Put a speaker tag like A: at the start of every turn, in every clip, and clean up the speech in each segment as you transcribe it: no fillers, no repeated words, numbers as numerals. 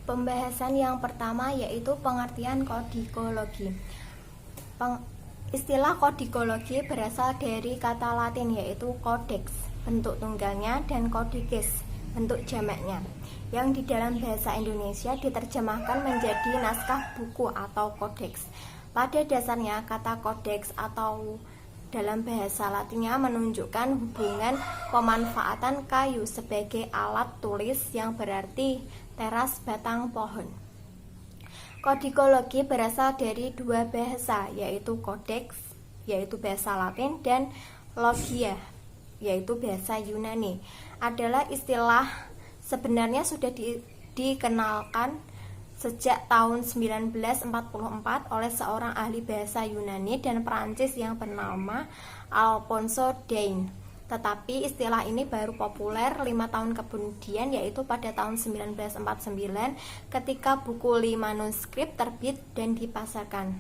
A: Pembahasan yang pertama yaitu pengertian kodikologi. Istilah kodikologi berasal dari kata Latin yaitu codex, bentuk tunggalnya, dan codices, bentuk jamaknya, yang di dalam bahasa Indonesia diterjemahkan menjadi naskah buku atau kodeks. Pada dasarnya kata kodeks atau dalam bahasa Latinnya menunjukkan hubungan pemanfaatan kayu sebagai alat tulis yang berarti teras batang pohon. Kodikologi berasal dari dua bahasa, yaitu kodeks, yaitu bahasa Latin, dan logia, yaitu bahasa Yunani. Adalah istilah sebenarnya sudah dikenalkan sejak tahun 1944 oleh seorang ahli bahasa Yunani dan Perancis yang bernama Alphonse Dain. Tetapi istilah ini baru populer 5 tahun kemudian, yaitu pada tahun 1949 ketika buku 5 manuskrip terbit dan dipasarkan.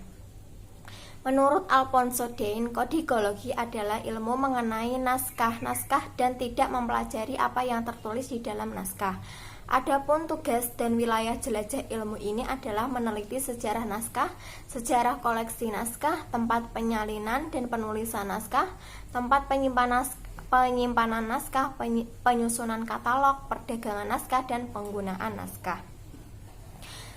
A: Menurut Alphonse Dain, kodikologi adalah ilmu mengenai naskah-naskah dan tidak mempelajari apa yang tertulis di dalam naskah. Adapun tugas dan wilayah jelajah ilmu ini adalah meneliti sejarah naskah, sejarah koleksi naskah, tempat penyalinan dan penulisan naskah, tempat penyimpanan naskah, penyusunan katalog, perdagangan naskah, dan penggunaan naskah.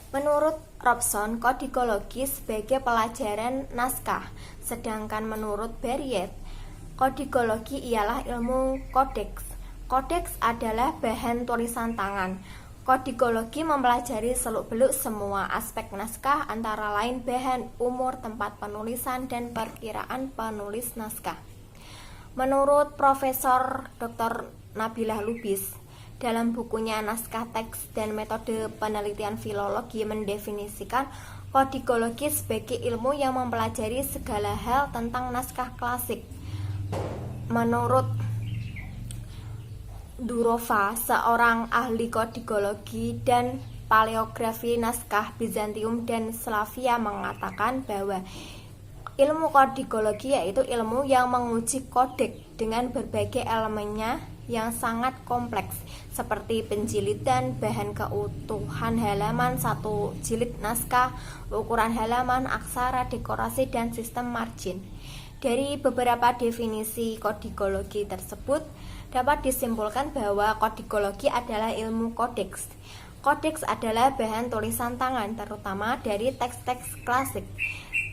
A: Menurut Robson, kodikologi sebagai pelajaran naskah, sedangkan menurut Barriet, kodikologi ialah ilmu kodeks. Kodeks adalah bahan tulisan tangan. Kodikologi mempelajari seluk-beluk semua aspek naskah, antara lain bahan, umur, tempat penulisan, dan perkiraan penulis naskah. Menurut Profesor Dr. Nabilah Lubis, dalam bukunya Naskah Teks dan Metode Penelitian Filologi mendefinisikan kodikologi sebagai ilmu yang mempelajari segala hal tentang naskah klasik. Menurut Durova, seorang ahli kodikologi dan paleografi naskah Bizantium dan Slavia, mengatakan bahwa ilmu kodikologi yaitu ilmu yang menguji kodek dengan berbagai elemennya yang sangat kompleks, seperti penjilitan, bahan keutuhan halaman satu jilid naskah, ukuran halaman, aksara, dekorasi, dan sistem margin. Dari beberapa definisi kodikologi tersebut, dapat disimpulkan bahwa kodikologi adalah ilmu kodeks. Kodeks adalah bahan tulisan tangan, terutama dari teks-teks klasik.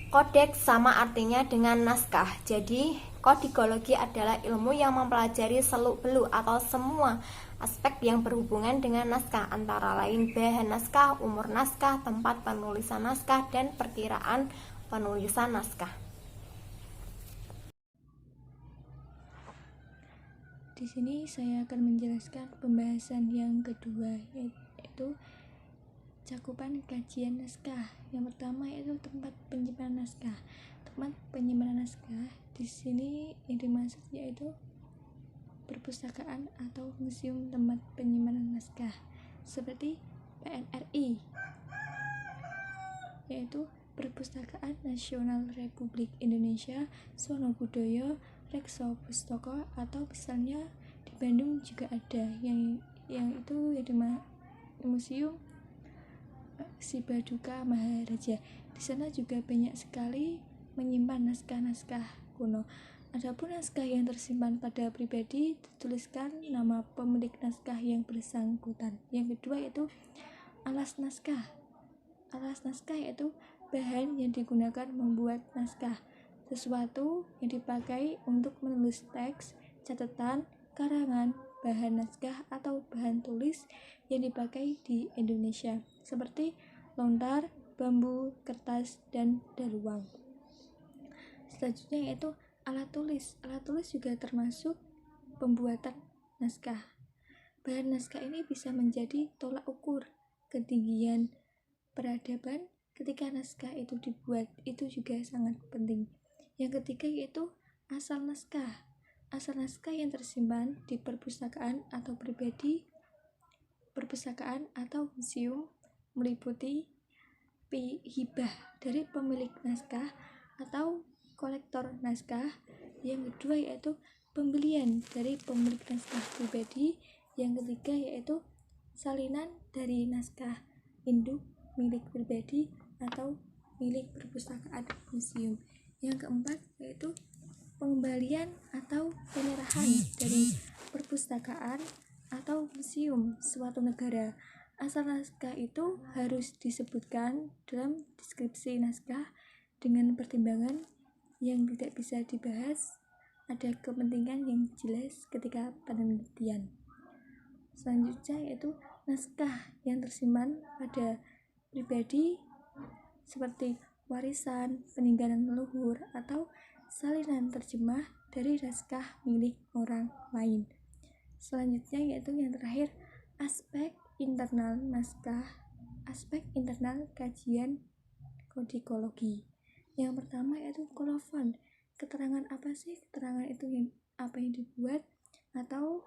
A: Kodeks sama artinya dengan naskah. Jadi, kodikologi adalah ilmu yang mempelajari seluk-beluk atau semua aspek yang berhubungan dengan naskah, antara lain bahan naskah, umur naskah, tempat penulisan naskah, dan perkiraan penulisan naskah.
B: Di sini saya akan menjelaskan pembahasan yang kedua, yaitu cakupan kajian naskah. Yang pertama yaitu tempat penyimpanan naskah. Tempat penyimpanan naskah di sini yang dimaksud yaitu perpustakaan atau museum tempat penyimpanan naskah, seperti PNRI, yaitu Perpustakaan Nasional Republik Indonesia, Sono Budoyo, Rekso Pustaka, atau misalnya di Bandung juga ada yang itu Museum Sibaduka Maharaja. Di sana juga banyak sekali menyimpan naskah-naskah kuno. Adapun naskah yang tersimpan pada pribadi dituliskan nama pemilik naskah yang bersangkutan. Yang kedua yaitu alas naskah. Alas naskah yaitu bahan yang digunakan membuat naskah, sesuatu yang dipakai untuk menulis teks, catatan, karangan, bahan naskah atau bahan tulis yang dipakai di Indonesia, seperti lontar, bambu, kertas, dan daluang. Selanjutnya yaitu alat tulis. Alat tulis juga termasuk pembuatan naskah. Bahan naskah ini bisa menjadi tolak ukur ketinggian peradaban ketika naskah itu dibuat, itu juga sangat penting. Yang ketiga yaitu asal naskah. Asal naskah yang tersimpan di perpustakaan atau pribadi, perpustakaan atau museum meliputi hibah dari pemilik naskah atau kolektor naskah. Yang kedua yaitu pembelian dari pemilik naskah pribadi. Yang ketiga yaitu salinan dari naskah induk, milik pribadi, atau milik perpustakaan museum. Yang keempat yaitu pengembalian atau penyerahan dari perpustakaan atau museum suatu negara. Asal naskah itu harus disebutkan dalam deskripsi naskah dengan pertimbangan yang tidak bisa dibahas. Ada kepentingan yang jelas ketika penelitian. Selanjutnya yaitu naskah yang tersimpan pada pribadi seperti warisan, peninggalan leluhur, atau salinan terjemah dari naskah milik orang lain. Selanjutnya yaitu yang terakhir, aspek internal naskah, aspek internal kajian kodikologi. Yang pertama yaitu kolofon. Keterangan apa sih? Keterangan itu apa yang dibuat atau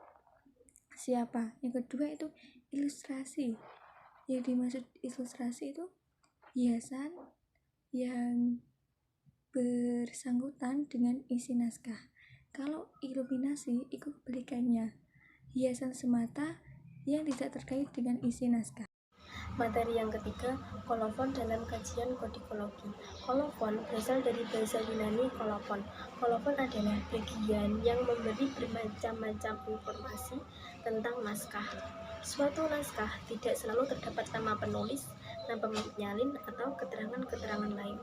B: siapa. Yang kedua itu ilustrasi. Yang dimaksud ilustrasi itu hiasan yang bersangkutan dengan isi naskah. Kalau iluminasi itu kebalikannya, hiasan semata yang tidak terkait dengan isi naskah.
A: Materi yang ketiga, kolofon dalam kajian kodikologi. Kolofon berasal dari bahasa Yunani kolofon. Kolofon adalah bagian yang memberi bermacam-macam informasi tentang naskah. Suatu naskah tidak selalu terdapat nama penulis, nama penyalin, atau keterangan-keterangan lain.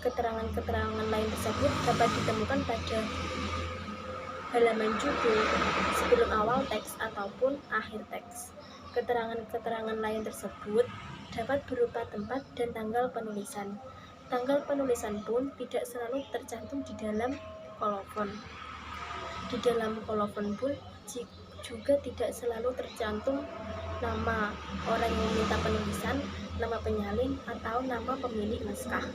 A: Keterangan-keterangan lain tersebut dapat ditemukan pada halaman judul, sebelum awal teks, ataupun akhir teks. Keterangan-keterangan lain tersebut dapat berupa tempat dan tanggal penulisan. Tanggal penulisan pun tidak selalu tercantum di dalam kolofon. Di dalam kolofon pun juga tidak selalu tercantum nama orang yang meminta penulisan, nama penyalin, atau nama pemilik naskah.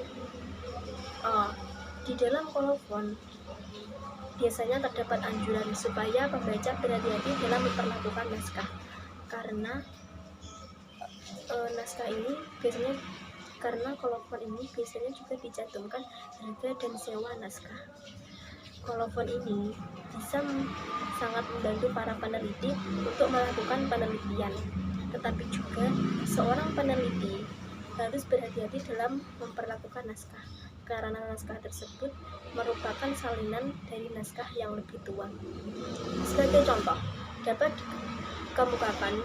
A: Di dalam kolofon biasanya terdapat anjuran supaya pembaca berhati-hati dalam memperlakukan naskah. Karena kolofon ini biasanya juga dicantumkan harga dan sewa naskah. Kolofon ini bisa sangat membantu para peneliti untuk melakukan penelitian, tetapi juga seorang peneliti harus berhati-hati dalam memperlakukan naskah, karena naskah tersebut merupakan salinan dari naskah yang lebih tua. Sebagai contoh, dapat kemukakan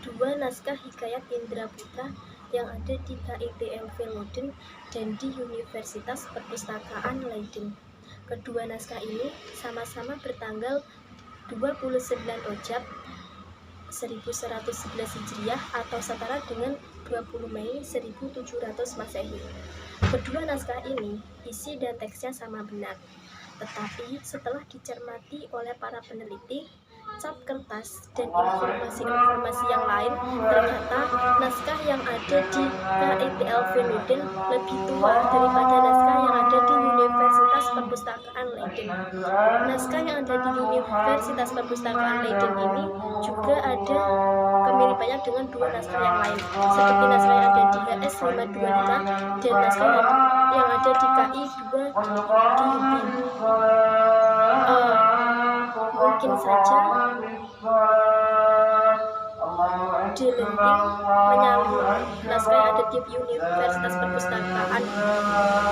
A: dua naskah hikayat Indra Putra yang ada di KITMV Leiden dan di Universitas Perpustakaan Leiden. Kedua naskah ini sama-sama bertanggal 29 Rajab 1111 Hijriah atau setara dengan 20 Mei 1700 Masehi. Kedua naskah ini isi dan teksnya sama benar, tetapi setelah dicermati oleh para peneliti, cap kertas dan informasi-informasi yang lain, ternyata naskah yang ada di KITLV Leiden lebih tua daripada naskah yang ada di Universitas Perpustakaan Leiden. Naskah yang ada di Universitas Perpustakaan Leiden ini juga ada kemiripannya dengan dua naskah yang lain, seperti naskah yang ada di HS 525 dan naskah yang ada di KI 2 di UPI. Mungkin saja Delenting menyalin naskah yang ada di Universitas Perpustakaan Leiden ini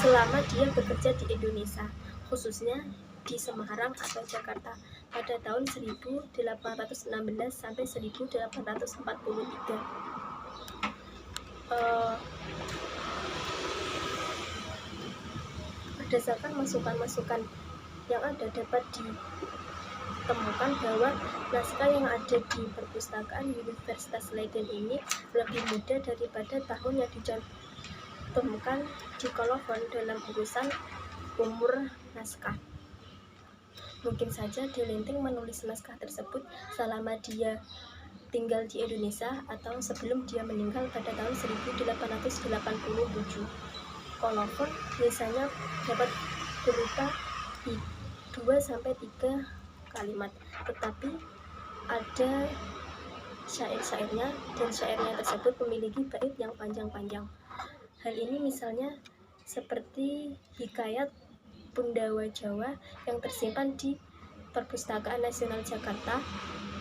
A: selama dia bekerja di Indonesia, khususnya di Semarang atau Jakarta pada tahun 1816 sampai 1843. Berdasarkan masukan-masukan yang ada, dapat ditemukan bahwa naskah yang ada di perpustakaan Universitas Leiden ini lebih muda daripada tahun yang dicantumkan di kolofon dalam urusan umur naskah. Mungkin saja Delenting menulis naskah tersebut selama dia tinggal di Indonesia atau sebelum dia meninggal pada tahun 1887. Kolofon biasanya dapat berupa 2-3 kalimat, tetapi ada syair-syairnya dan syairnya tersebut memiliki bait yang panjang-panjang. Hal ini misalnya seperti hikayat Pundawa Jawa yang tersimpan di Perpustakaan Nasional Jakarta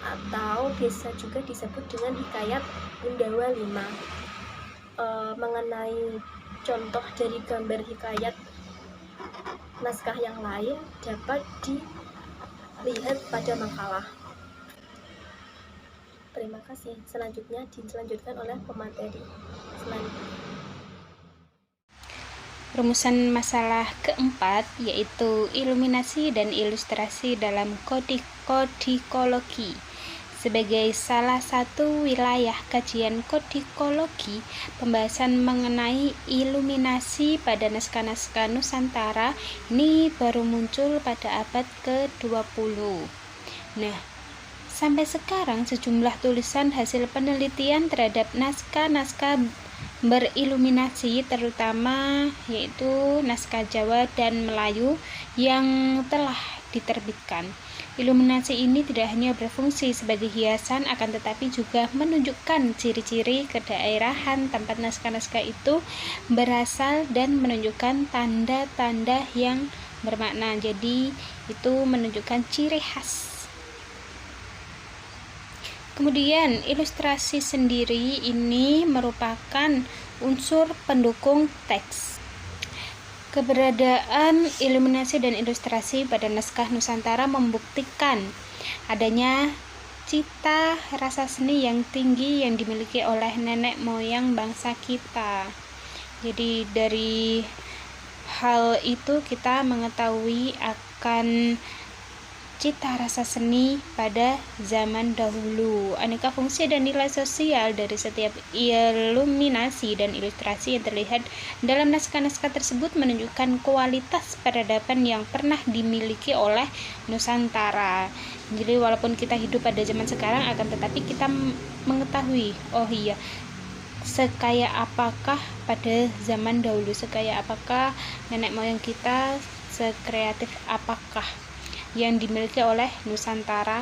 A: atau bisa juga disebut dengan hikayat Gundawa 5. Mengenai contoh dari gambar hikayat naskah yang lain dapat dilihat pada makalah. Terima kasih. Selanjutnya dilanjutkan oleh pemateri selanjutnya.
C: Rumusan masalah keempat yaitu iluminasi dan ilustrasi dalam kodikologi. Sebagai salah satu wilayah kajian kodikologi, pembahasan mengenai iluminasi pada naskah-naskah Nusantara ini baru muncul pada abad ke-20. Nah, sampai sekarang sejumlah tulisan hasil penelitian terhadap naskah-naskah beriluminasi terutama yaitu naskah Jawa dan Melayu yang telah diterbitkan. Iluminasi ini tidak hanya berfungsi sebagai hiasan akan tetapi juga menunjukkan ciri-ciri kedaerahan tempat naskah-naskah itu berasal dan menunjukkan tanda-tanda yang bermakna. Jadi itu menunjukkan ciri khas. Kemudian ilustrasi sendiri ini merupakan unsur pendukung teks. Keberadaan iluminasi dan ilustrasi pada naskah Nusantara membuktikan adanya cita rasa seni yang tinggi yang dimiliki oleh nenek moyang bangsa kita. Jadi dari hal itu kita mengetahui akan cita rasa seni pada zaman dahulu. Aneka fungsi dan nilai sosial dari setiap iluminasi dan ilustrasi yang terlihat dalam naskah-naskah tersebut menunjukkan kualitas peradaban yang pernah dimiliki oleh Nusantara. Jadi walaupun kita hidup pada zaman sekarang akan tetapi kita mengetahui, oh iya, sekaya apakah pada zaman dahulu, sekaya apakah nenek moyang kita, sekreatif apakah yang dimiliki oleh Nusantara